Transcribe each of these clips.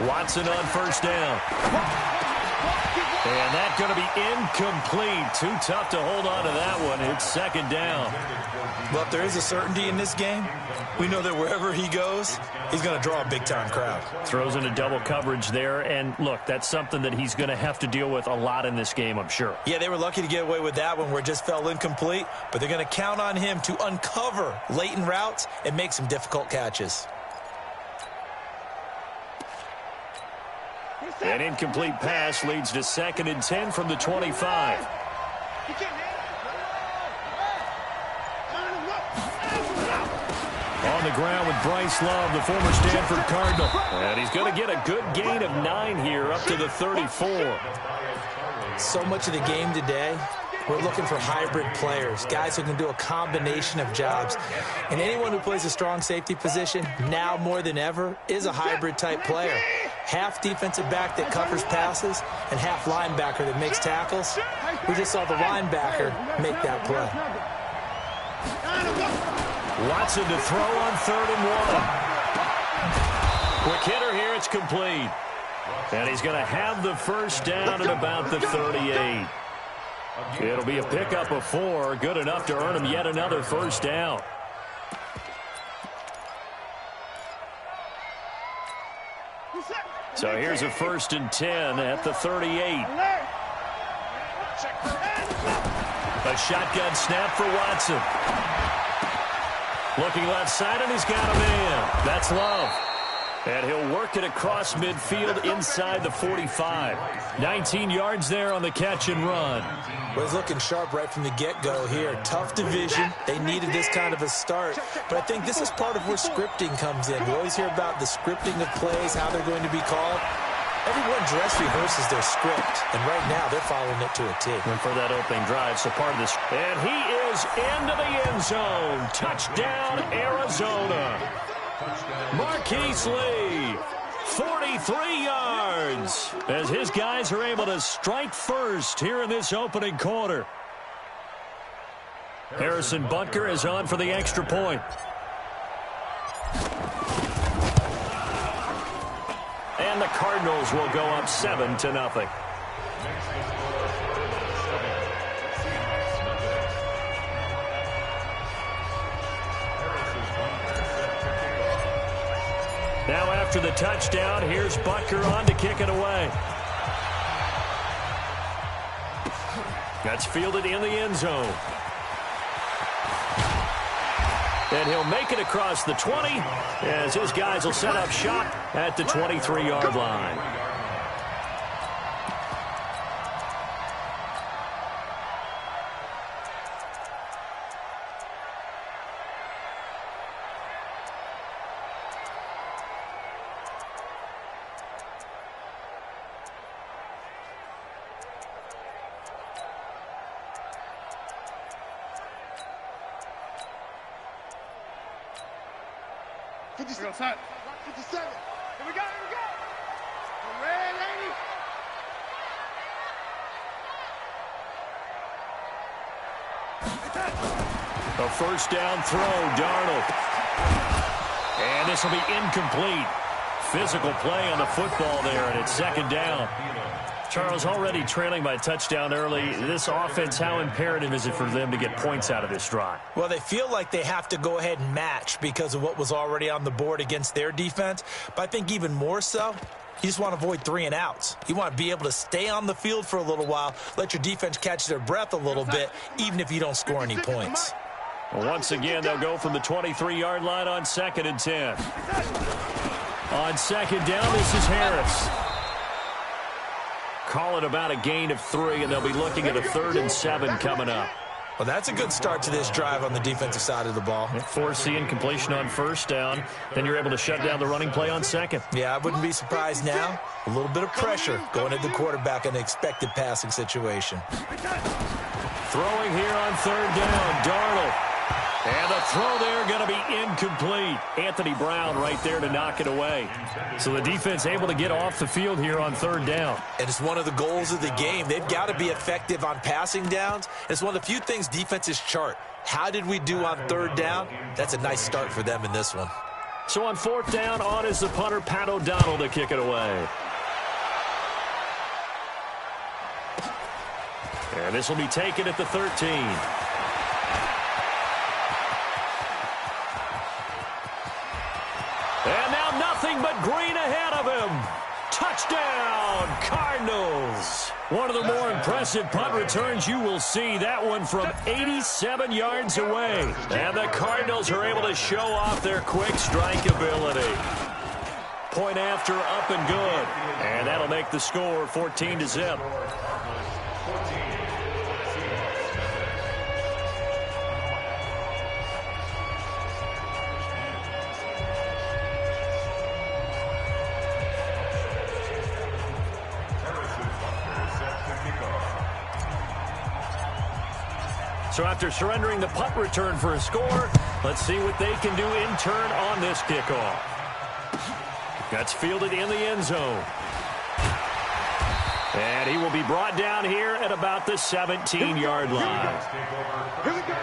Watson on first down. And that's going to be incomplete. Too tough to hold on to that one. It's second down. Well, if there is a certainty in this game, we know that wherever he goes, he's going to draw a big-time crowd. Throws into double coverage there. And, look, that's something that he's going to have to deal with a lot in this game, I'm sure. Yeah, they were lucky to get away with that one where it just fell incomplete. But they're going to count on him to uncover latent routes and make some difficult catches. An incomplete pass leads to 2nd and 10 from the 25. On the ground with Bryce Love, the former Stanford Cardinal. And he's going to get a good gain of 9 here up to the 34. So much of the game today, we're looking for hybrid players, guys who can do a combination of jobs. And anyone who plays a strong safety position, now more than ever, is a hybrid-type player. Half defensive back that covers passes and half linebacker that makes tackles. We just saw the linebacker make that play. Watson to throw on 3rd and 1. Quick hitter here, it's complete. And he's going to have the first down at about the 38. It'll be a pickup of 4, good enough to earn him yet another first down. So here's a 1st and 10 at the 38. A shotgun snap for Watson. Looking left side, and he's got a man. That's Love. And he'll work it across midfield inside the 45. 19 yards there on the catch and run. Well, he's looking sharp right from the get-go here. Tough division. They needed this kind of a start. But I think this is part of where scripting comes in. We always hear about the scripting of plays, how they're going to be called. Everyone dress rehearses their script, and right now they're following it to a T. And for that opening drive, so part of this. And he is into the end zone. Touchdown, Arizona. Marquise Lee, 43 yards, as his guys are able to strike first here in this opening quarter. Harrison Butker is on for the extra point. And the Cardinals will go up 7-0. Now after the touchdown, here's Butker on to kick it away. That's fielded in the end zone. And he'll make it across the 20 as his guys will set up shop at the 23-yard line. Here we go. Here we go. We're ready, lady. A first down throw, Darnold. And this will be incomplete. Physical play on the football there, and it's 2nd down. Charles, already trailing by a touchdown early. This offense, how imperative is it for them to get points out of this drive? Well, they feel like they have to go ahead and match because of what was already on the board against their defense. But I think even more so, you just want to avoid 3 and outs. You want to be able to stay on the field for a little while, let your defense catch their breath a little bit, even if you don't score any points. Well, once again, they'll go from the 23-yard line on 2nd and 10. On 2nd down, this is Harris. Call it about a gain of 3, and they'll be looking at a 3rd and 7 coming up. Well, that's a good start to this drive on the defensive side of the ball. Force the incompletion on 1st down. Then you're able to shut down the running play on 2nd. Yeah, I wouldn't be surprised now. A little bit of pressure going at the quarterback in an expected passing situation. Throwing here on 3rd down, Darnold. And the throw there going to be incomplete. Anthony Brown right there to knock it away. So the defense able to get off the field here on 3rd down. And it's one of the goals of the game. They've got to be effective on passing downs. It's one of the few things defenses chart. How did we do on 3rd down? That's a nice start for them in this one. So on fourth down, on is the punter, Pat O'Donnell, to kick it away. And this will be taken at the 13. And now nothing but green ahead of him. Touchdown, Cardinals. One of the more impressive punt returns you will see. That one from 87 yards away. And the Cardinals are able to show off their quick strike ability. Point after, up and good. And that'll make the score 14-0. So after surrendering the punt return for a score, let's see what they can do in turn on this kickoff. That's fielded in the end zone. And he will be brought down here at about the 17-yard line. Here we go.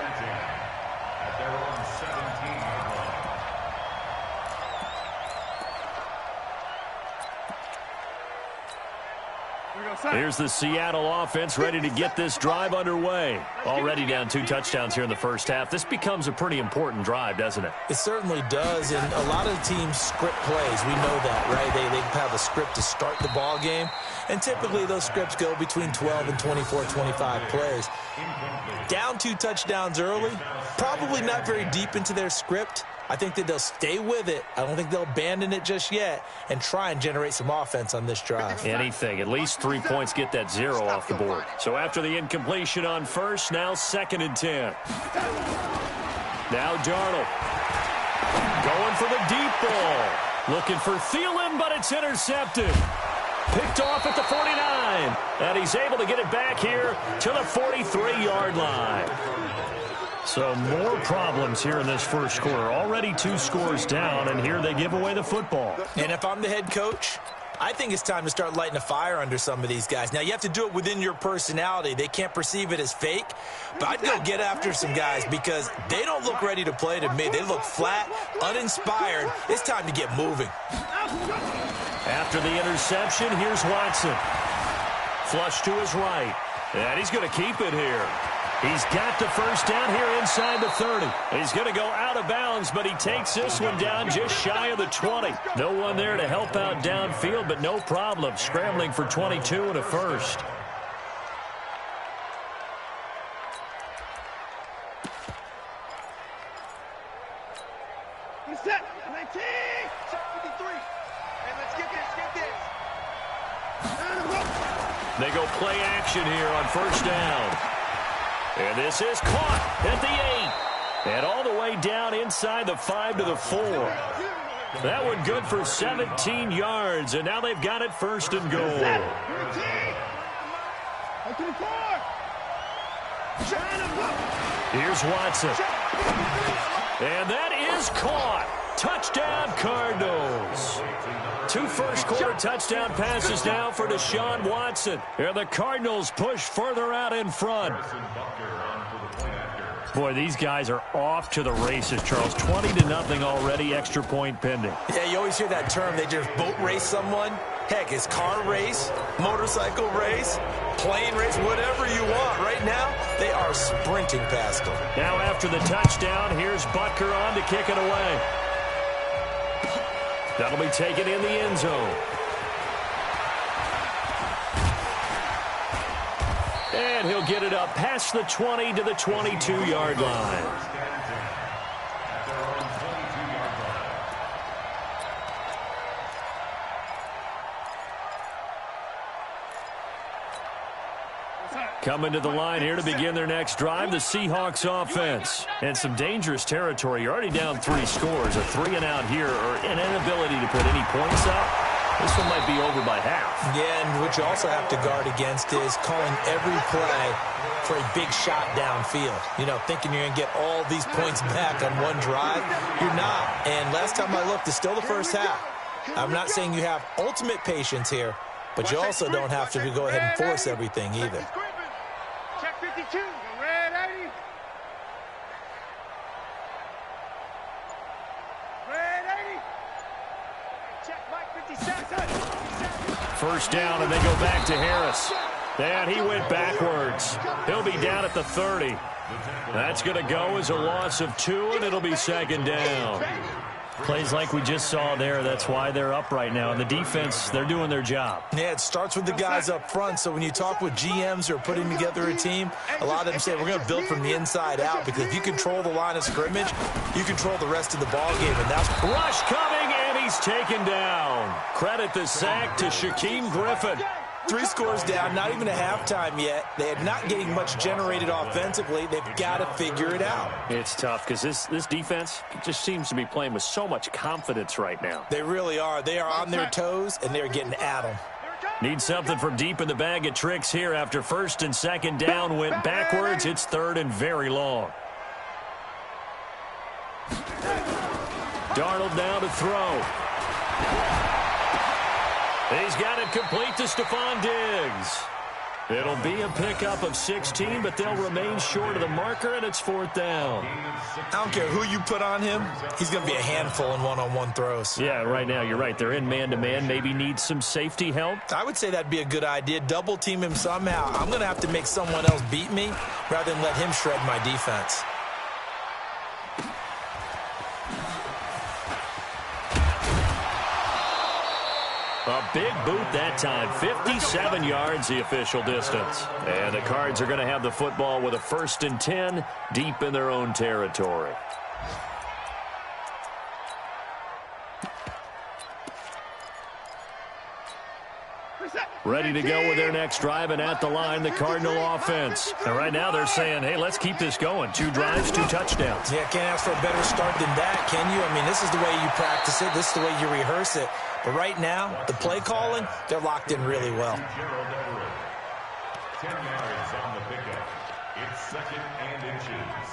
Here's the Seattle offense ready to get this drive underway. Already down 2 touchdowns here in the first half. This becomes a pretty important drive, doesn't it? It certainly does, and a lot of teams script plays. We know that, right? They have a script to start the ball game, and typically those scripts go between 12 and 24, 25 plays. Down 2 touchdowns early, probably not very deep into their script. I think that they'll stay with it. I don't think they'll abandon it just yet and try and generate some offense on this drive. Anything. At least 3 points get that 0 off the board. So after the incompletion on first, now 2nd and 10. Now Darnold. Going for the deep ball. Looking for Thielen, but it's intercepted. Picked off at the 49. And he's able to get it back here to the 43-yard line. So more problems here in this first quarter. Already 2 scores down, and here they give away the football. And if I'm the head coach, I think it's time to start lighting a fire under some of these guys. Now, you have to do it within your personality. They can't perceive it as fake. But I'd go get after some guys because they don't look ready to play to me. They look flat, uninspired. It's time to get moving. After the interception, here's Watson. Flush to his right. And he's going to keep it here. He's got the first down here inside the 30. He's going to go out of bounds, but he takes this one down just shy of the 20. No one there to help out downfield, but no problem. Scrambling for 22 and a first. Set. 19. Set 53. Hey, let's get this. They go play action here on first down. And this is caught at the 8. And all the way down inside the 5 to the 4. That one good for 17 yards. And now they've got it 1st and goal. Here's Watson. And that is caught. Touchdown, Cardinals. 2 first-quarter touchdown passes now for Deshaun Watson. And the Cardinals push further out in front. Boy, these guys are off to the races, Charles. 20-0 already, extra point pending. Yeah, you always hear that term. They just boat race someone. Heck, it's car race, motorcycle race, plane race, whatever you want. Right now, they are sprinting past them. Now after the touchdown, here's Butker on to kick it away. That'll be taken in the end zone. And he'll get it up past the 20 to the 22-yard line. Coming to the line here to begin their next drive, the Seahawks offense. And some dangerous territory. You're already down 3 scores. A 3-and-out here, or an inability to put any points up. This one might be over by half. Yeah, and what you also have to guard against is calling every play for a big shot downfield. You know, thinking you're going to get all these points back on one drive. You're not. And last time I looked, it's still the first half. I'm not saying you have ultimate patience here, but you also don't have to go ahead and force everything either. Check 52. Red 80. Red 80. First down, and they go back to Harris. And he went backwards. He'll be down at the 30. That's going to go as a loss of 2, and it'll be second down. Plays like we just saw there. That's why they're up right now. And the defense, they're doing their job. Yeah, it starts with the guys up front. So when you talk with GMs who are putting together a team, a lot of them say we're going to build from the inside out, because if you control the line of scrimmage, you control the rest of the ball game. And that's rush coming, and he's taken down. Credit the sack to Shaquem Griffin. 3 scores down, not even a halftime yet. They are not getting much generated offensively. They've got to figure it out. It's tough because this defense just seems to be playing with so much confidence right now. They really are. They are on their toes, and they're getting at them. Need something from deep in the bag of tricks here after first and second down went backwards. It's third and very long. Darnold now to throw. He's got it complete to Stephon Diggs. It'll be a pickup of 16, but they'll remain short of the marker, and it's fourth down. I don't care who you put on him. He's going to be a handful in one-on-one throws. Yeah, right now, you're right. They're in man-to-man. Maybe need some safety help. I would say that'd be a good idea. Double team him somehow. I'm going to have to make someone else beat me rather than let him shred my defense. A big boot that time. 57 yards the official distance. And the Cards are going to have the football with a 1st and 10 deep in their own territory. Ready to go with their next drive, and at the line, the Cardinal offense. And right now they're saying, hey, let's keep this going. 2 drives, 2 touchdowns. Yeah, can't ask for a better start than that, can you? I mean, this is the way you practice it. This is the way you rehearse it. But right now, the play calling, they're locked in really well. 10 yards on the pickup. It's 2nd and inches.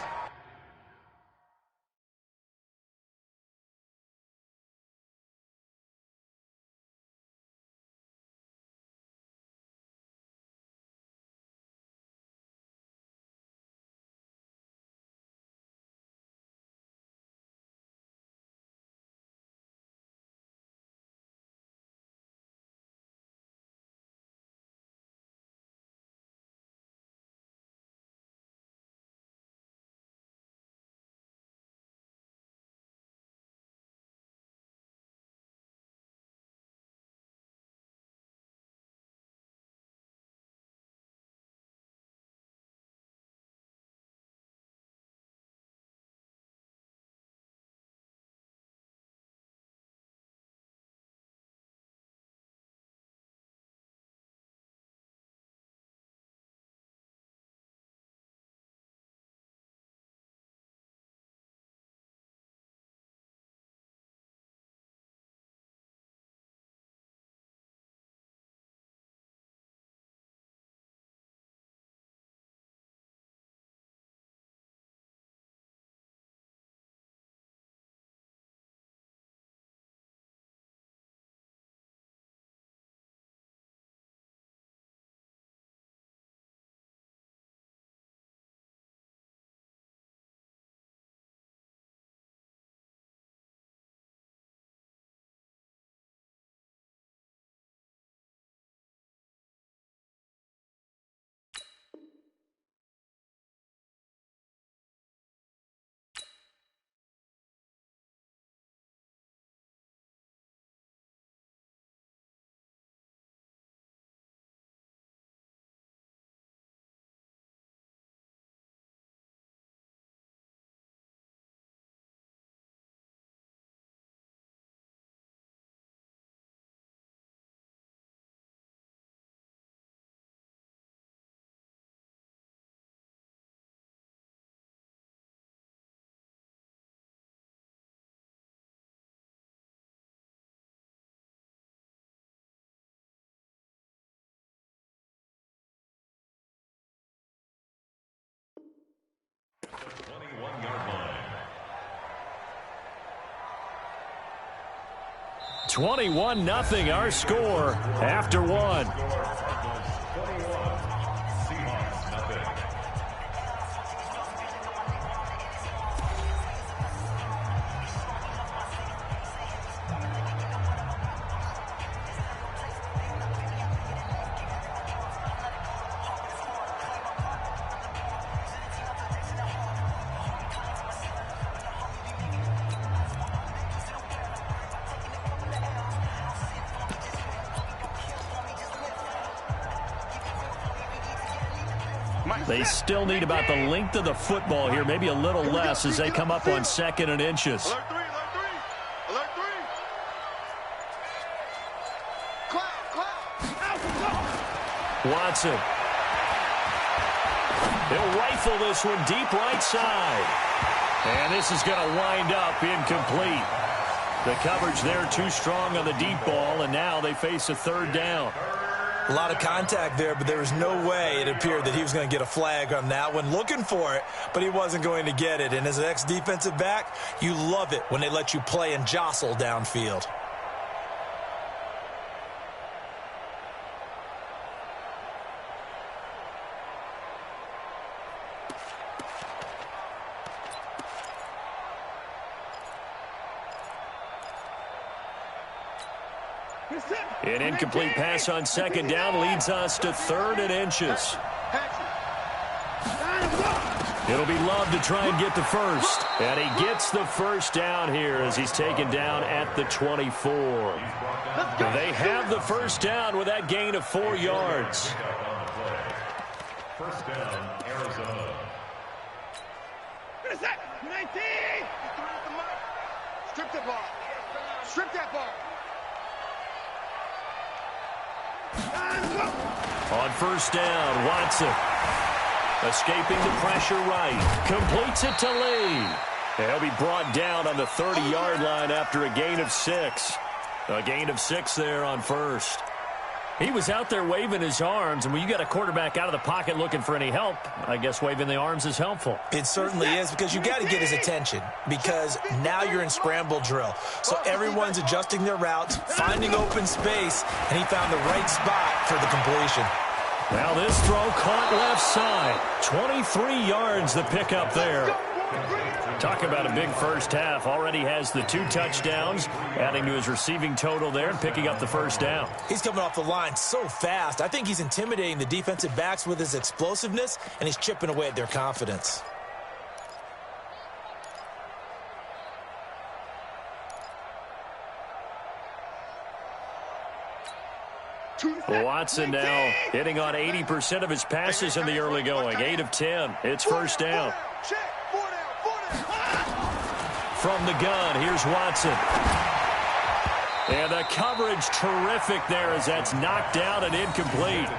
The 21-yard line. 21-0 our score after 1. Seahawks, nothing. They still need about the length of the football here, maybe a little less as they come up on 2nd and inches. Alert 3, alert 3. Alert 3. Watson. He'll rifle this one deep right side. And this is going to wind up incomplete. The coverage there too strong on the deep ball, and now they face a 3rd down. A lot of contact there, but there was no way it appeared that he was going to get a flag on that one. Looking for it, but he wasn't going to get it. And as an ex-defensive back, you love it when they let you play and jostle downfield. An incomplete pass on 2nd down leads us to 3rd and inches. It'll be Love to try and get the first. And he gets the first down here as he's taken down at the 24. They have the first down with that gain of 4 yards. First down, Arizona. Strip that ball. Strip that ball. On 1st down, Watson. Escaping the pressure right. Completes it to Lee. He'll be brought down on the 30-yard line after a gain of 6. A gain of 6 there on 1st. He was out there waving his arms, and when you got a quarterback out of the pocket looking for any help, I guess waving the arms is helpful. It certainly is, because you got to get his attention, because now you're in scramble drill. So everyone's adjusting their routes, finding open space, and he found the right spot for the completion. Now this throw caught left side. 23 yards the pickup there. Talk about a big first half. Already has the 2 touchdowns, adding to his receiving total there and picking up the first down. He's coming off the line so fast. I think he's intimidating the defensive backs with his explosiveness, and he's chipping away at their confidence. Watson now hitting on 80% of his passes in the early going. 8 of 10. It's first down. From the gun, here's Watson. And the coverage terrific there as that's knocked down and incomplete.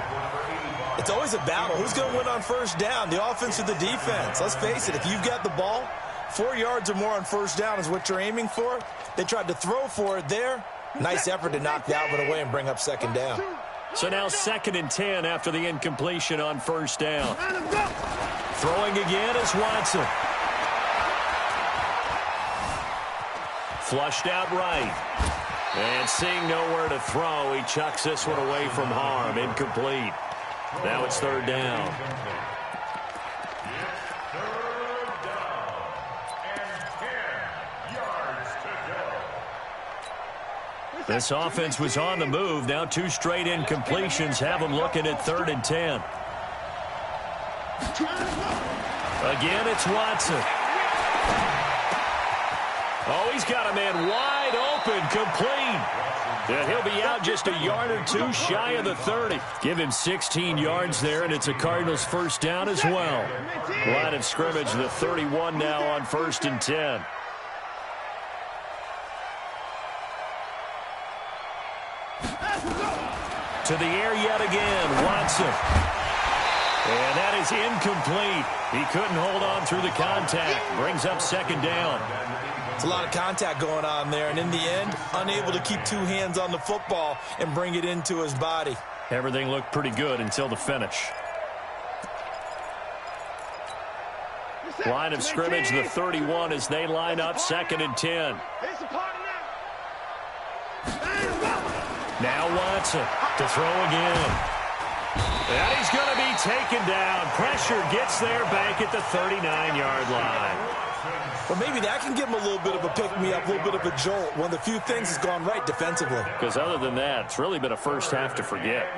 It's always a battle. Who's going to win on first down, the offense or the defense? Let's face it, if you've got the ball, 4 yards or more on first down is what you're aiming for. They tried to throw for it there. Nice effort to knock Dalvin away and bring up 2nd down. So now 2nd and 10 after the incompletion on first down. Throwing again is Watson. Flushed out right. And seeing nowhere to throw, he chucks this one away from harm. Incomplete. Now it's 3rd down. This offense was on the move. Now 2 straight incompletions have them looking at 3rd and 10. Again, it's Watson. Oh, he's got a man wide open, complete. And he'll be out just a yard or 2 shy of the 30. Give him 16 yards there, and it's a Cardinals first down as well. Line of scrimmage, the 31 now on 1st and 10. To the air yet again, Watson. And that is incomplete. He couldn't hold on through the contact. Brings up 2nd down. It's a lot of contact going on there, and in the end, unable to keep 2 hands on the football and bring it into his body. Everything looked pretty good until the finish. Line of scrimmage, the 31 as they line up 2nd and 10. Now Watson to throw again. And he's going to be taken down. Pressure gets there back at the 39-yard line. Well, maybe that can give him a little bit of a pick-me-up, a little bit of a jolt. One of the few things has gone right defensively. Because other than that, it's really been a first half to forget.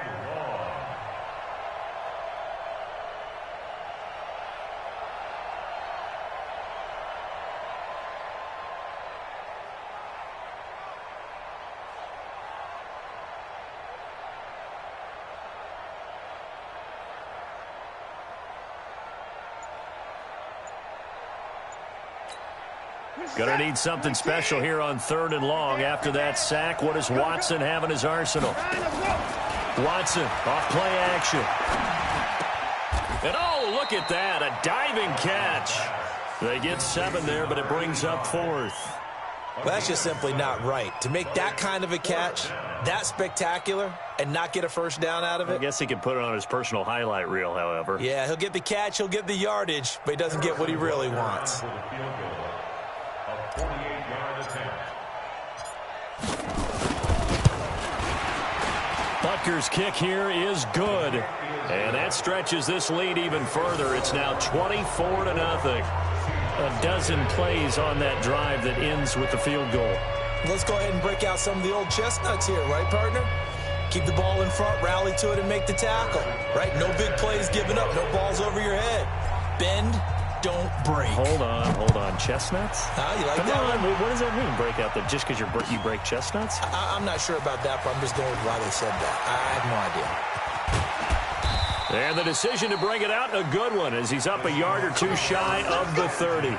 Going to need something special here on 3rd and long. After that sack, what does Watson have in his arsenal? Watson off play action. And oh, look at that, a diving catch. They get 7 there, but it brings up 4th. Well, that's just simply not right. To make that kind of a catch, that spectacular, and not get a first down out of it. I guess he could put it on his personal highlight reel, however. Yeah, he'll get the catch, he'll get the yardage, but he doesn't get what he really wants. Butker's kick here is good. And that stretches this lead even further. It's now 24-0. A dozen plays on that drive that ends with the field goal. Let's go ahead and break out some of the old chestnuts here, right, partner? Keep the ball in front, rally to it, and make the tackle, right? No big plays given up, no balls over your head. Bend, don't break. Hold on. Chestnuts? You like that one? What does that mean, break out? That just because you break chestnuts? I'm not sure about that, but I'm just going with why they said that. I have no idea. And the decision to bring it out, a good one, as he's up a yard or two shy of the 30.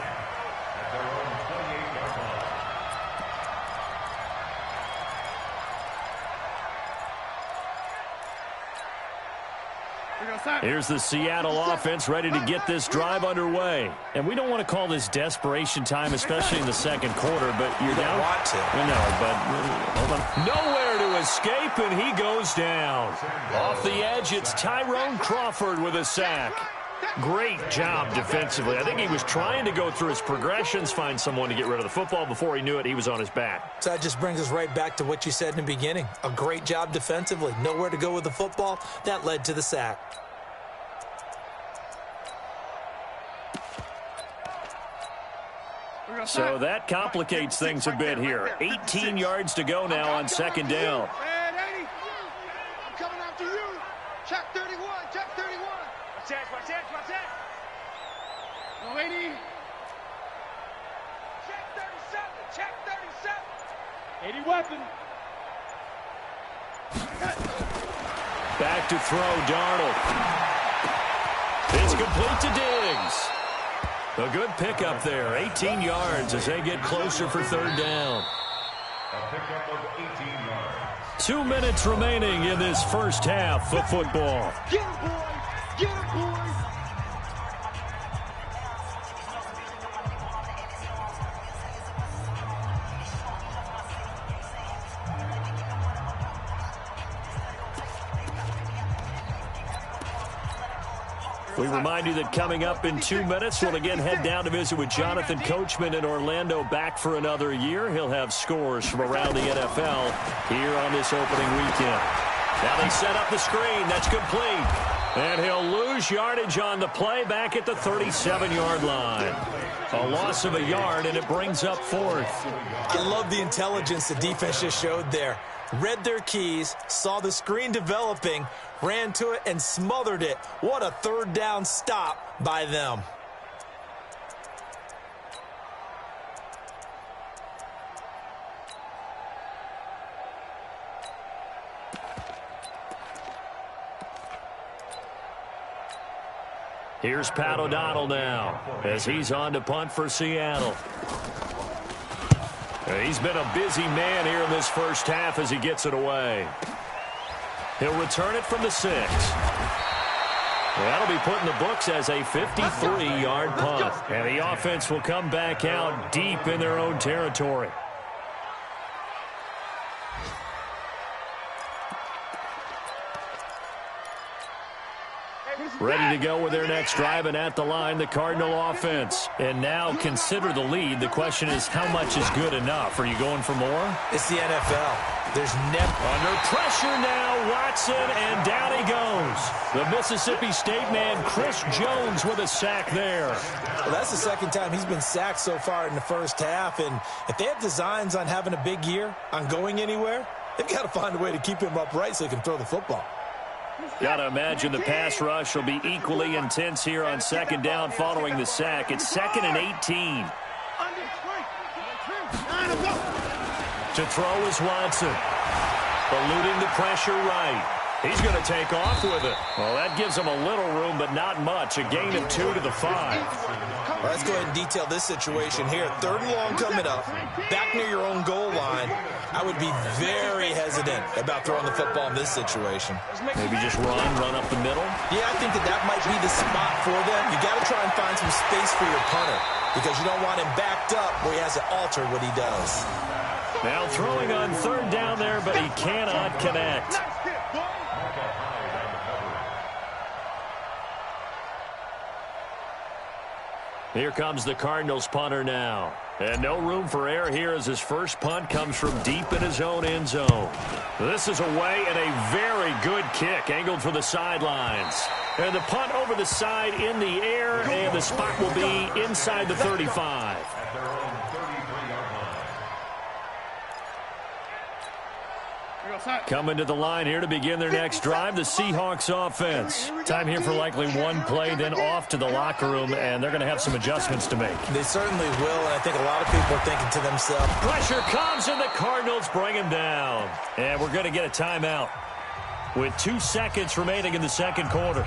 Here's the Seattle offense ready to get this drive underway. And we don't want to call this desperation time, especially in the second quarter, but you're down. Want to. No, but hold on. Nowhere to escape, and he goes down. Off the edge, it's Tyrone Crawford with a sack. Great job defensively. I think he was trying to go through his progressions, find someone to get rid of the football. Before he knew it, he was on his back. So that just brings us right back to what you said in the beginning. A great job defensively. Nowhere to go with the football. That led to the sack. So that complicates things a bit here. 18 yards to go now on second down. I'm coming after you. Check 31, check 31. Watch that. No, 80. Check 37. 80 weapon. Back to throw, Darnold. It's complete to Diggs. A good pickup there, 18 yards as they get closer for third down. A pickup of 18 yards. 2 minutes remaining in this first half of football. Get him, boys. Get him, boys. We remind you that coming up in 2 minutes, we'll again head down to visit with Jonathan Coachman in Orlando, back for another year. He'll have scores from around the NFL here on this opening weekend. Now they set up the screen. That's complete. And he'll lose yardage on the play back at the 37-yard line. A loss of a yard, and it brings up 4th. I love the intelligence the defense just showed there. Read their keys, saw the screen developing, ran to it, and smothered it. What a third down stop by them. Here's Pat O'Donnell now as he's on to punt for Seattle. He's been a busy man here in this first half as he gets it away. He'll return it from the 6. That'll be put in the books as a 53-yard punt. And the offense will come back out deep in their own territory. Ready to go with their next drive, and at the line, the Cardinal offense. And now consider the lead. The question is, how much is good enough? Are you going for more? It's the NFL. There's never... Under pressure now, Watson, and down he goes. The Mississippi State man, Chris Jones, with a sack there. Well, that's the second time he's been sacked so far in the first half. And if they have designs on having a big year, on going anywhere, they've got to find a way to keep him upright so he can throw the football. Got to imagine the pass rush will be equally intense here on second down following the sack. It's 2nd and 18. To throw is Watson. Eluding the pressure right. He's going to take off with it. Well, that gives him a little room, but not much. A gain of 2 to the 5. Well, let's go ahead and detail this situation here. 3rd and long coming up, back near your own goal line. I would be very hesitant about throwing the football in this situation. Maybe just run up the middle? Yeah, I think that might be the spot for them. You got to try and find some space for your punter because you don't want him backed up where he has to alter what he does. Now throwing on 3rd down there, but he cannot connect. Here comes the Cardinals punter now. And no room for error here as his first punt comes from deep in his own end zone. This is away and a very good kick angled for the sidelines. And the punt over the side in the air, and the spot will be inside the 35. Coming to the line here to begin their next drive, the Seahawks offense. Time here for likely one play, then off to the locker room, and they're going to have some adjustments to make. They certainly will, and I think a lot of people are thinking to themselves. Pressure comes, and the Cardinals bring him down. And we're going to get a timeout with 2 seconds remaining in the second quarter.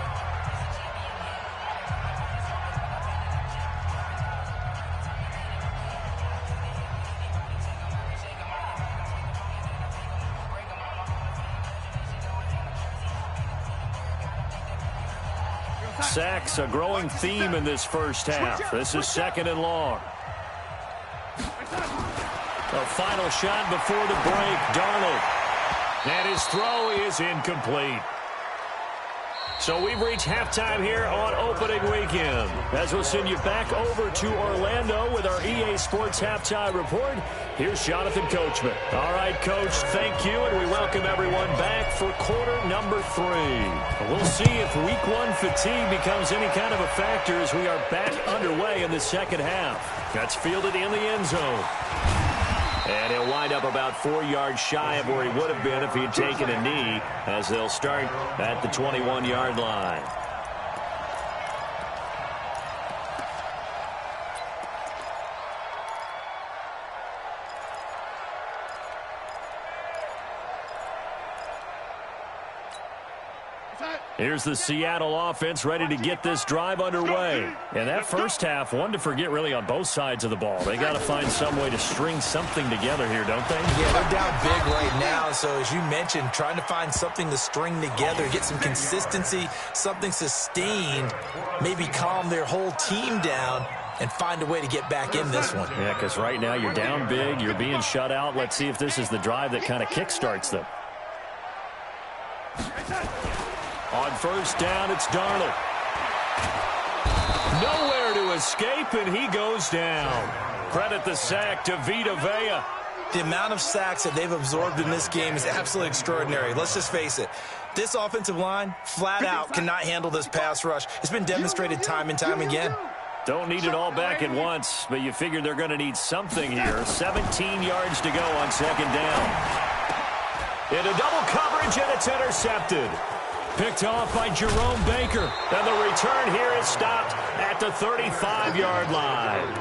Sacks, a growing theme in this first half. This is 2nd and long. A final shot before the break. Darnold. And his throw is incomplete. So we've reached halftime here on opening weekend. As we'll send you back over to Orlando with our EA Sports Halftime Report, here's Jonathan Coachman. All right, Coach, thank you, and we welcome everyone back for quarter number 3. We'll see if week 1 fatigue becomes any kind of a factor as we are back underway in the second half. That's fielded in the end zone. And he'll wind up about 4 yards shy of where he would have been if he had taken a knee, as they'll start at the 21-yard line. Here's the Seattle offense ready to get this drive underway. And that first half, one to forget really on both sides of the ball. They got to find some way to string something together here, don't they? Yeah, they're down big right now. So as you mentioned, trying to find something to string together, get some consistency, something sustained, maybe calm their whole team down and find a way to get back in this one. Yeah, because right now you're down big, you're being shut out. Let's see if this is the drive that kind of kickstarts them. On first down, it's Darnold. Nowhere to escape, and he goes down. Credit the sack to Vita Vea. The amount of sacks that they've absorbed in this game is absolutely extraordinary. Let's just face it. This offensive line, flat out, cannot handle this pass rush. It's been demonstrated time and time again. Don't need it all back at once, but you figure they're going to need something here. 17 yards to go on second down. Into double coverage, and it's intercepted. Picked off by Jerome Baker. And the return here is stopped at the 35-yard line.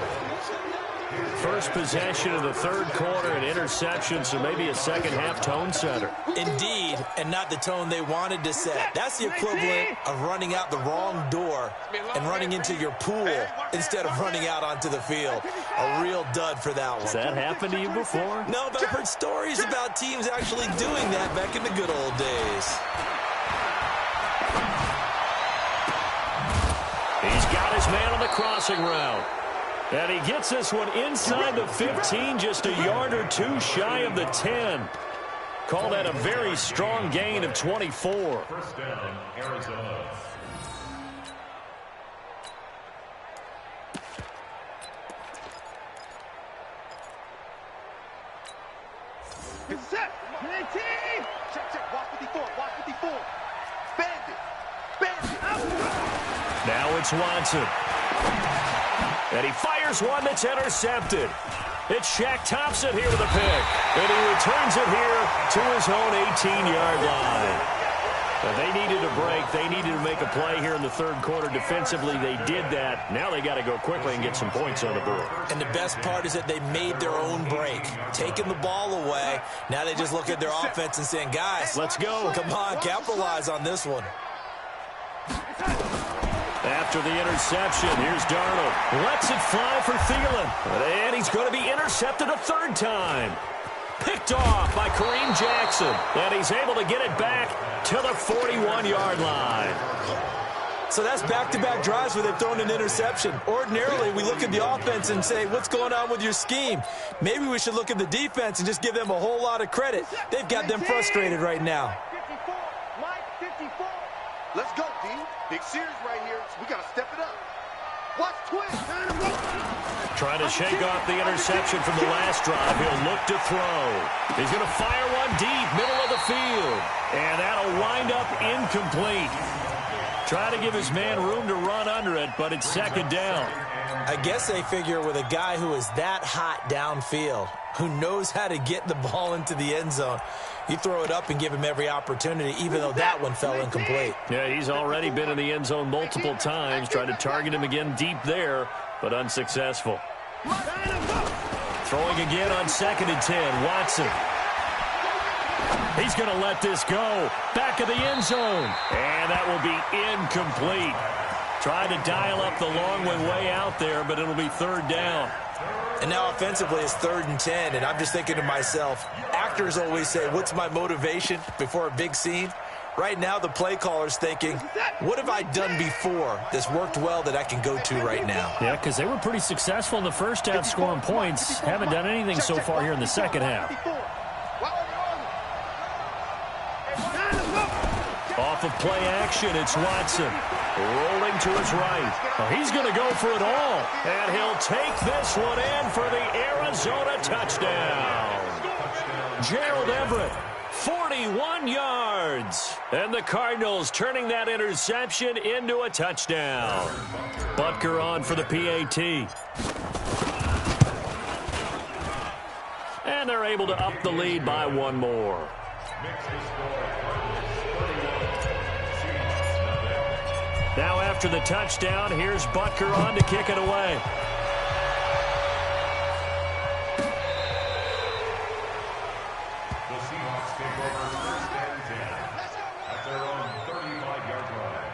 First possession of the third quarter, an interception, so maybe a second-half tone setter. Indeed, and not the tone they wanted to set. That's the equivalent of running out the wrong door and running into your pool instead of running out onto the field. A real dud for that one. Has that happened to you before? No, but I've heard stories about teams actually doing that back in the good old days. He's got his man on the crossing route. And he gets this one inside the 15, just a yard or two shy of the 10. Call that a very strong gain of 24. First down, Arizona. It's set. Check. Watch 54. Watch 54. Bandit. Out. Now it's Watson. And he fires one that's intercepted. It's Shaq Thompson here with a pick. And he returns it here to his own 18-yard line. They needed a break. They needed to make a play here in the third quarter. Defensively, they did that. Now they got to go quickly and get some points on the board. And the best part is that they made their own break, taking the ball away. Now they just look at their offense and saying, guys, let's go. Come on, capitalize on this one. After the interception, here's Darnold. Lets it fly for Thielen. And he's going to be intercepted a third time. Picked off by Kareem Jackson. And he's able to get it back to the 41-yard line. So that's back-to-back drives where they've thrown an interception. Ordinarily, we look at the offense and say, what's going on with your scheme? Maybe we should look at the defense and just give them a whole lot of credit. They've got them frustrated right now. 54, Mike, 54. Let's go, D. Big series right here. So we got to step it up. Watch twist. Trying to shake off the interception from the last drive. He'll look to throw. He's going to fire one deep, middle of the field. And that'll wind up incomplete. Trying to give his man room to run under it, but it's second down. I guess they figure with a guy who is that hot downfield, who knows how to get the ball into the end zone, you throw it up and give him every opportunity, even though that one fell incomplete. Yeah, he's already been in the end zone multiple times, trying to target him again deep there, but unsuccessful. Throwing again on 2nd and 10, Watson. He's going to let this go. Back of the end zone. And that will be incomplete. Trying to dial up the long one way out there, but it'll be third down. And now offensively it's 3rd and 10, and I'm just thinking to myself, actors always say, what's my motivation before a big scene? Right now the play caller's thinking, what have I done before that's worked well that I can go to right now? Yeah, because they were pretty successful in the first half scoring points. Haven't done anything so far here in the second half. Off of play action, it's Watson. Rolling to his right. Well, he's going to go for it all. And he'll take this one in for the Arizona touchdown. Gerald Everett, 41 yards. And the Cardinals turning that interception into a touchdown. Butker on for the PAT. And they're able to up the lead by one more. Now after the touchdown, here's Butker on to kick it away. The Seahawks take over 1st and 10 at their own 35-yard line.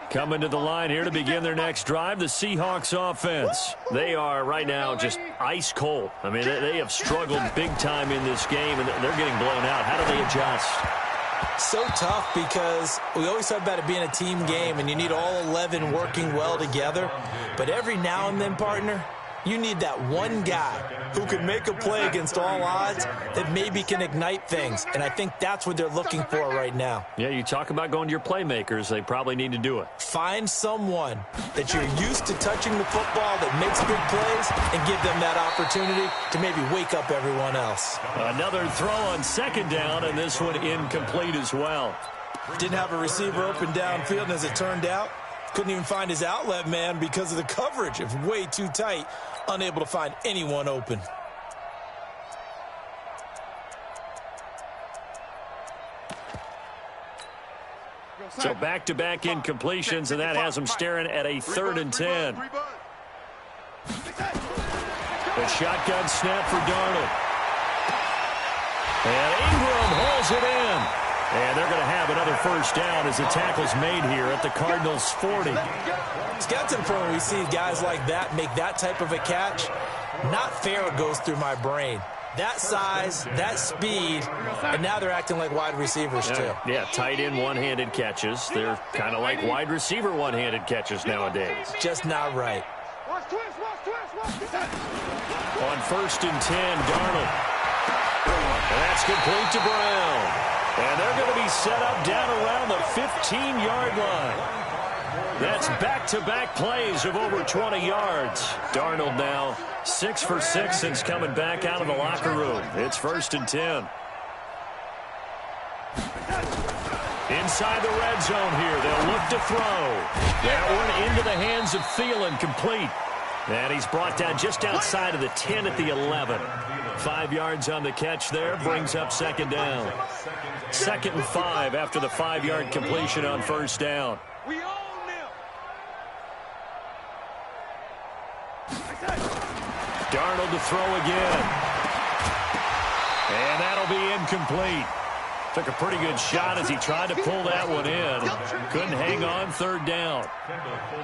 Coming to the line here to begin their next drive, the Seahawks offense. They are right now just ice cold. I mean, they have struggled big time in this game, and they're getting blown out. How do they adjust? So tough because we always talk about it being a team game, and you need all 11 working well together. But every now and then, partner, you need that one guy who can make a play against all odds that maybe can ignite things. And I think that's what they're looking for right now. Yeah, you talk about going to your playmakers. They probably need to do it. Find someone that you're used to touching the football that makes big plays and give them that opportunity to maybe wake up everyone else. Another throw on 2nd down, and this one incomplete as well. Didn't have a receiver open downfield, and as it turned out, couldn't even find his outlet man because of the coverage. It was way too tight, unable to find anyone open. So back-to-back incompletions, and that has them staring at a 3rd and 10. The shotgun snap for Darnold. And Ingram hauls it in. And they're going to have another first down as the tackle's made here at the Cardinals' 40. It's got to the point where we see guys like that make that type of a catch. Not fair goes through my brain. That size, that speed, and now they're acting like wide receivers too. Yeah, tight end one-handed catches. They're kind of like wide receiver one-handed catches nowadays. Just not right. Watch twist, watch twist, watch twist. On 1st and 10, Darnold. And that's complete to Brown. And they're going to be set up down around the 15-yard line. That's back-to-back plays of over 20 yards. Darnold now 6 for 6 since coming back out of the locker room. It's 1st and 10. Inside the red zone here. They'll look to throw. That one into the hands of Thielen, complete. And he's brought down just outside of the 10 at the 11. 5 yards on the catch there, brings up second down. 2nd and 5 after the 5-yard completion on first down. We own them. Darnold to throw again. And that'll be incomplete. Took a pretty good shot as he tried to pull that one in. Couldn't hang on, 3rd down.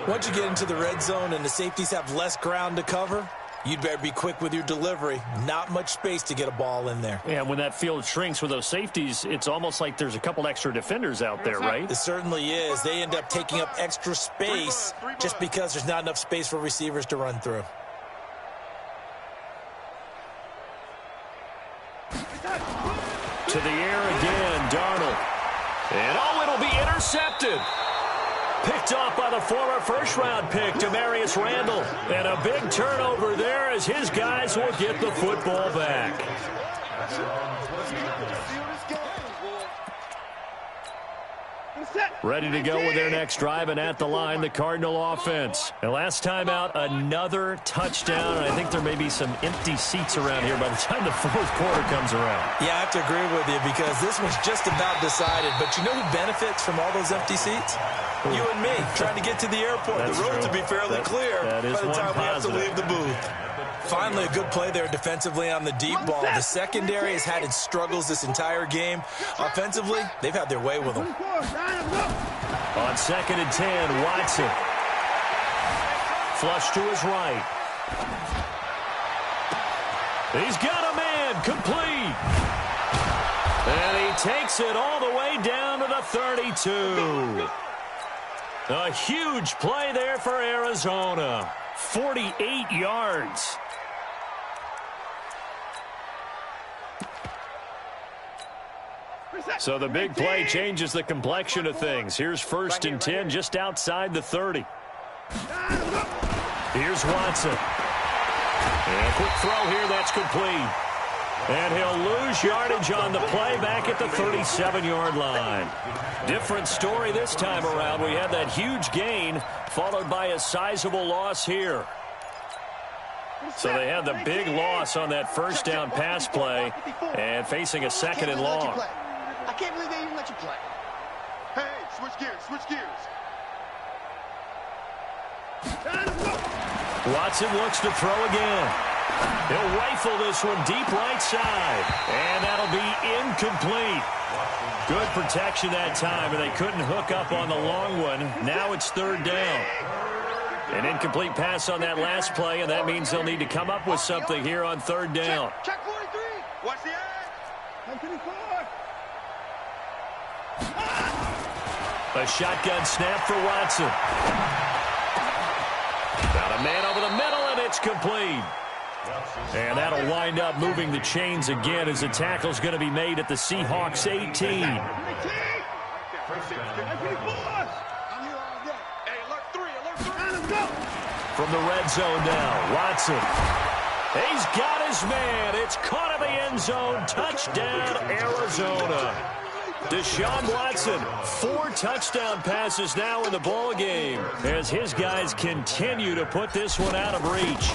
Once you get into the red zone and the safeties have less ground to cover, you'd better be quick with your delivery. Not much space to get a ball in there. Yeah, when that field shrinks with those safeties, it's almost like there's a couple extra defenders out there, right? It certainly is. They end up taking up extra space just because there's not enough space for receivers to run through. To the air again, Darnold. And it'll be intercepted. Picked off by the former first-round pick, Demarius Randall. And a big turnover there as his guys will get the football back. Ready to go with their next drive, and at the line, the Cardinal offense. And last time out, another touchdown, and I think there may be some empty seats around here by the time the 4th quarter comes around. Yeah, I have to agree with you because this one's just about decided. But you know who benefits from all those empty seats? You and me, trying to get to the airport. That's the road true. to be fairly clear that is by the time we have to positive. leave the booth. Finally, a good play there defensively on the deep ball. The secondary has had its struggles this entire game. Offensively, they've had their way with them. On 2nd and 10, Watson. Flush to his right. He's got a man, complete. And he takes it all the way down to the 32. A huge play there for Arizona. 48 yards. So the big play changes the complexion of things. Here's 1st and 10 just outside the 30. Here's Watson. And a quick throw here, that's complete. And he'll lose yardage on the play back at the 37-yard line. Different story this time around. We had that huge gain followed by a sizable loss here. So they had the big loss on that first down pass play and facing a 2nd and long. I can't believe they even let you play. Hey, switch gears, switch gears. Watson looks to throw again. He'll rifle this one deep right side. And that'll be incomplete. Good protection that time, and they couldn't hook up on the long one. Now it's 3rd down. An incomplete pass on that last play, and that means they'll need to come up with something here on 3rd down. Check 43. Watch the eye. A shotgun snap for Watson. Got a man over the middle, and it's complete. And that'll wind up moving the chains again as the tackle's going to be made at the Seahawks 18. From the red zone now, Watson. He's got his man. It's caught in the end zone. Touchdown, Arizona. Deshaun Watson, 4 touchdown passes now in the ball game as his guys continue to put this one out of reach.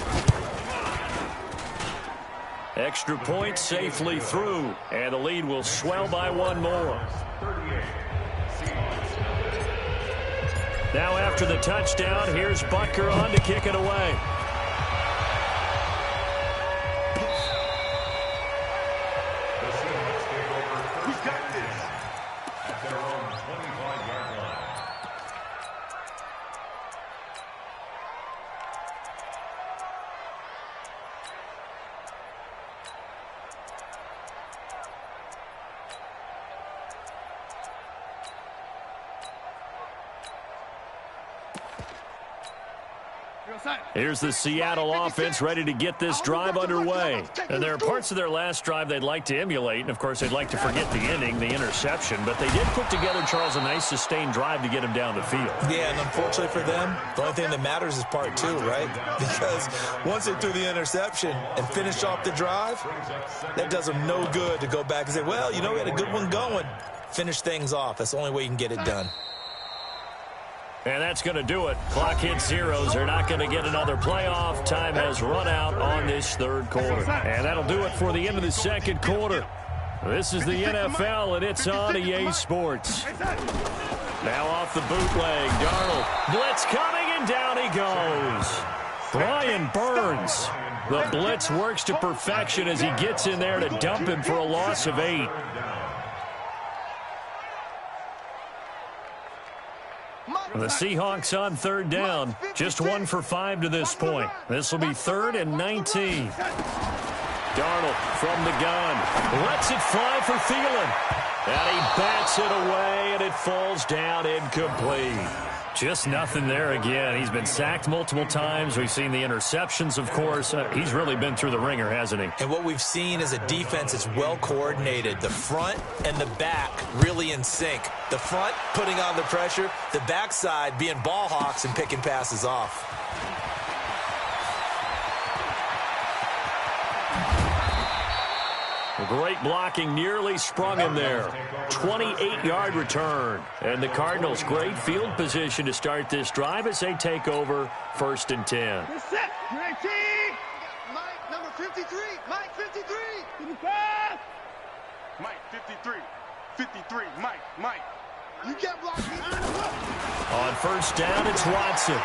Extra point safely through, and the lead will swell by 1 more. Now after the touchdown, here's Butker on to kick it away. Who's got this? At their own 25-yard line. Here's the Seattle offense ready to get this drive underway. And there are parts of their last drive they'd like to emulate, and of course they'd like to forget the ending, the interception, but they did put together, Charles, a nice sustained drive to get him down the field. Yeah, and unfortunately for them, the only thing that matters is part 2, right? Because once they threw the interception and finished off the drive, that does them no good to go back and say, well, you know, we had a good one going. finish things off. That's the only way you can get it done. And that's going to do it. Clock hits zeros. They're not going to get another playoff. Time has run out on this third quarter. And that'll do it for the end of the second quarter. This is the NFL, and it's on EA Sports. Now off the bootleg. Darnold. Blitz coming, and down he goes. Brian Burns. The blitz works to perfection as he gets in there to dump him for a loss of 8. The Seahawks on third down. Just 1 for 5 to this point. This will be 3rd and 19. Darnold from the gun. Lets it fly for Thielen. And he bats it away, and it falls down incomplete. Just nothing there again. He's been sacked multiple times. We've seen the interceptions, of course. He's really been through the ringer, hasn't he? And what we've seen is a defense that's well coordinated. The front and the back really in sync. The front putting on the pressure. The backside being ball hawks and picking passes off. Great blocking, nearly sprung him there. 28-yard return. And the Cardinals, great field position to start this drive as they take over 1st and 10. Mike, number 53. Mike, 53. Mike, 53. 53. Mike. You can't block me. On 1st down, it's Watson.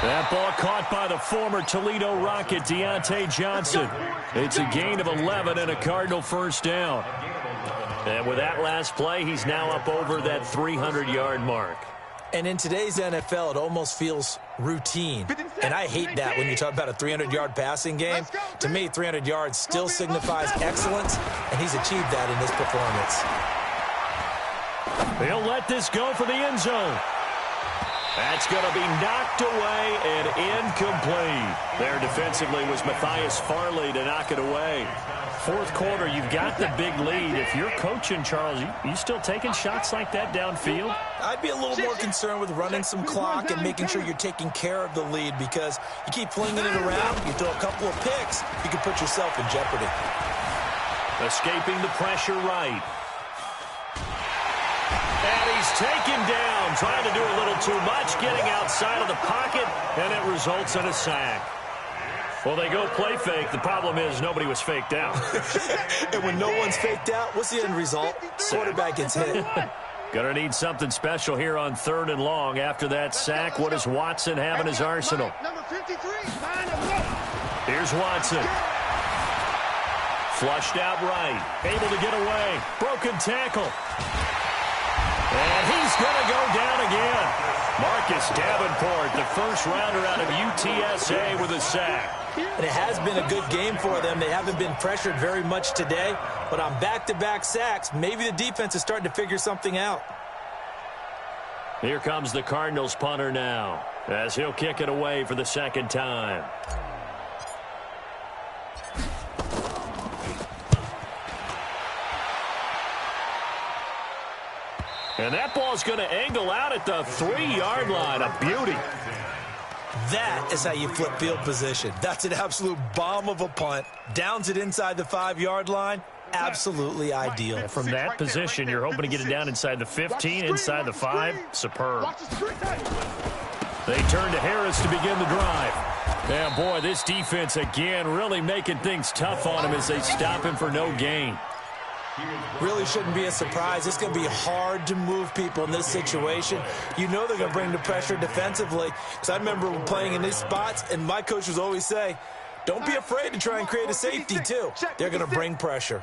That ball caught by the former Toledo Rocket, Deontay Johnson. It's a gain of 11 and a Cardinal 1st down. And with that last play, he's now up over that 300-yard mark. And in today's NFL, it almost feels routine. And I hate that when you talk about a 300-yard passing game. To me, 300 yards still signifies excellence, and he's achieved that in this performance. He'll let this go for the end zone. That's going to be knocked away and incomplete. There defensively was Matthias Farley to knock it away. 4th quarter, you've got the big lead. If you're coaching, Charles, you still taking shots like that downfield? I'd be a little more concerned with running some clock and making sure you're taking care of the lead, because you keep flinging it around, you throw a couple of picks, you can put yourself in jeopardy. Escaping the pressure right. And he's taken down, trying to do a little too much, getting outside of the pocket, and it results in a sack. Well, they go play fake. The problem is nobody was faked out. And when no one's faked out, what's the end result? Quarterback gets hit. Gonna need something special here on 3rd and long. After that sack, what does Watson have in his arsenal? Here's Watson. Flushed out right. Able to get away. Broken tackle. And he's going to go down again. Marcus Davenport, the first rounder out of UTSA with a sack. And it has been a good game for them. They haven't been pressured very much today. But on back-to-back sacks, maybe the defense is starting to figure something out. Here comes the Cardinals punter now, as he'll kick it away for the 2nd time. And that ball's going to angle out at the 3-yard line. A beauty. That is how you flip field position. That's an absolute bomb of a punt. Downs it inside the 5-yard line. Absolutely ideal. From that position, you're hoping to get it down inside the 15, inside the 5. Superb. They turn to Harris to begin the drive. And boy, this defense again really making things tough on him as they stop him for no gain. Really shouldn't be a surprise. It's going to be hard to move people in this situation. You know they're going to bring the pressure defensively. Because I remember playing in these spots, and my coach would always say, don't be afraid to try and create a safety, too. They're going to bring pressure.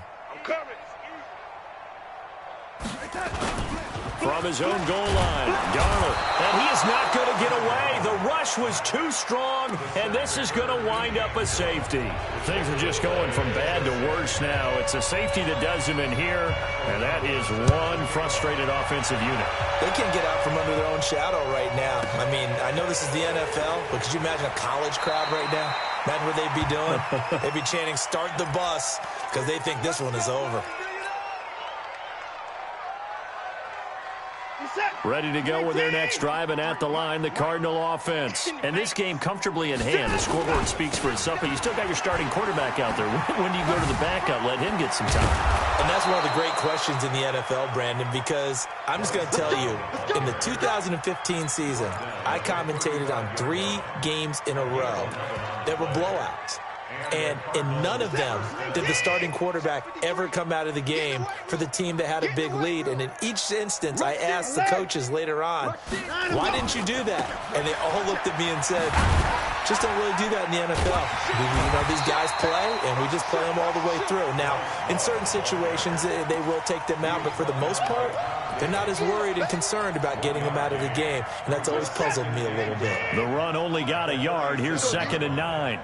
From his own goal line, Darnold. And he is not going to get away. The rush was too strong, and this is going to wind up a safety. Things are just going from bad to worse now. It's a safety that does him in here, and that is one frustrated offensive unit. They can't get out from under their own shadow right now. I mean, I know this is the NFL, but could you imagine a college crowd right now? Imagine what they'd be doing. They'd be chanting, start the bus, because they think this one is over. Ready to go with their next drive, and at the line, the Cardinal offense. And this game comfortably in hand. The scoreboard speaks for itself, but you still got your starting quarterback out there. When do you go to the backup? Let him get some time. And that's one of the great questions in the NFL, Brandon, because I'm just going to tell you, in the 2015 season, I commentated on 3 games in a row that were blowouts. And in none of them did the starting quarterback ever come out of the game for the team that had a big lead. And in each instance, I asked the coaches later on, why didn't you do that? And they all looked at me and said, just don't really do that in the NFL. You know, these guys play, and we just play them all the way through. Now, in certain situations, they will take them out, but for the most part, they're not as worried and concerned about getting them out of the game, and that's always puzzled me a little bit. The run only got a yard. Here's 2nd and 9.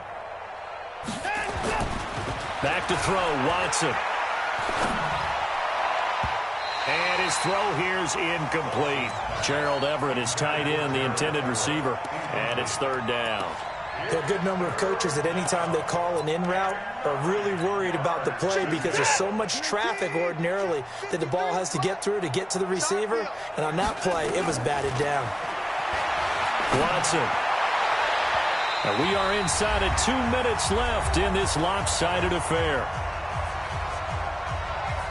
Back to throw, Watson. And his throw here's incomplete. Gerald Everett is tight end, the intended receiver. And it's 3rd down. There are a good number of coaches that any time they call an in route are really worried about the play because there's so much traffic ordinarily that the ball has to get through to get to the receiver. And on that play, it was batted down. Watson. And we are inside of 2 minutes left in this lopsided affair.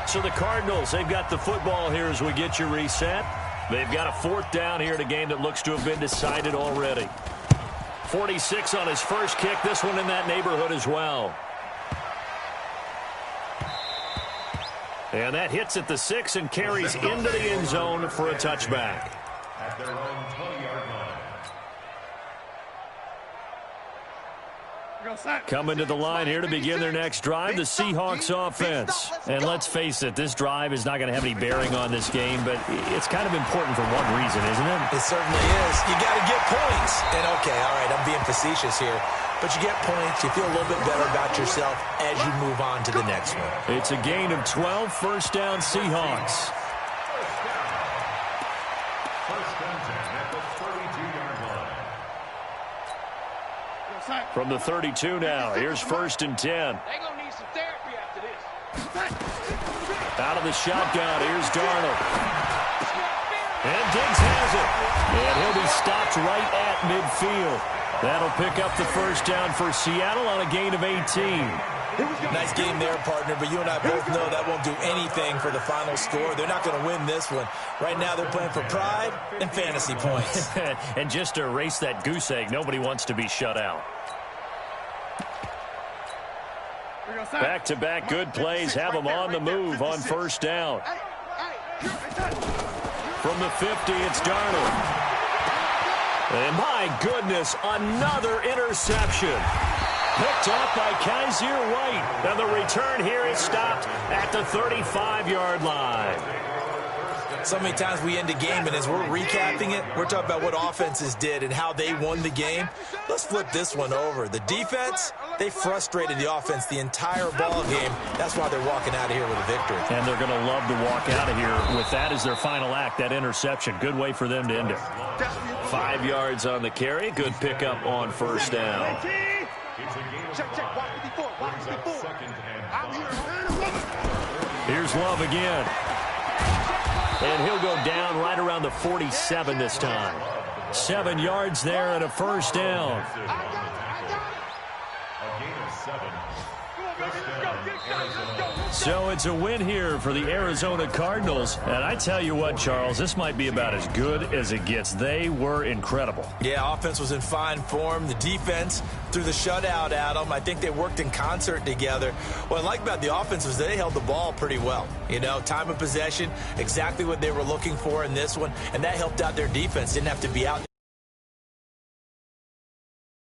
So the Cardinals, they've got the football here as we get you reset. They've got a 4th down here in a game that looks to have been decided already. 46 on his first kick. This one in that neighborhood as well. And that hits at the 6 and carries into the end zone for a touchback. At their own 20-yard line. Coming to the line here to begin their next drive, the Seahawks offense. And let's face it, this drive is not going to have any bearing on this game, but it's kind of important for one reason, isn't it? It certainly is. You got to get points. And, okay, all right, I'm being facetious here. But you get points, you feel a little bit better about yourself as you move on to the next one. It's a gain of 12, 1st down Seahawks. From the 32 now, here's 1st and 10. They're going to need some therapy after this. Out of the shotgun, here's Darnold. And Diggs has it. And he'll be stopped right at midfield. That'll pick up the 1st down for Seattle on a gain of 18. Nice game there, partner, but you and I both know that won't do anything for the final score. They're not going to win this one. Right now they're playing for pride and fantasy points. And just to erase that goose egg, nobody wants to be shut out. Back-to-back good plays have them on the move on 1st down. From the 50, it's Darnold. And my goodness, another interception. Picked off by Kaiser White. And the return here is stopped at the 35-yard line. So many times we end a game, and as we're recapping it, we're talking about what offenses did and how they won the game. Let's flip this one over. The defense, they frustrated the offense the entire ball game. That's why they're walking out of here with a victory. And they're going to love to walk out of here with that as their final act, that interception. Good way for them to end it. 5 yards on the carry. Good pickup on 1st down. Here's Love again. And he'll go down right around the 47 this time. 7 yards there and a 1st down. So it's a win here for the Arizona Cardinals. And I tell you what, Charles, this might be about as good as it gets. They were incredible. Yeah, offense was in fine form. The defense threw the shutout at them. I think they worked in concert together. What I like about the offense was they held the ball pretty well. You know, time of possession, exactly what they were looking for in this one. And that helped out their defense. Didn't have to be out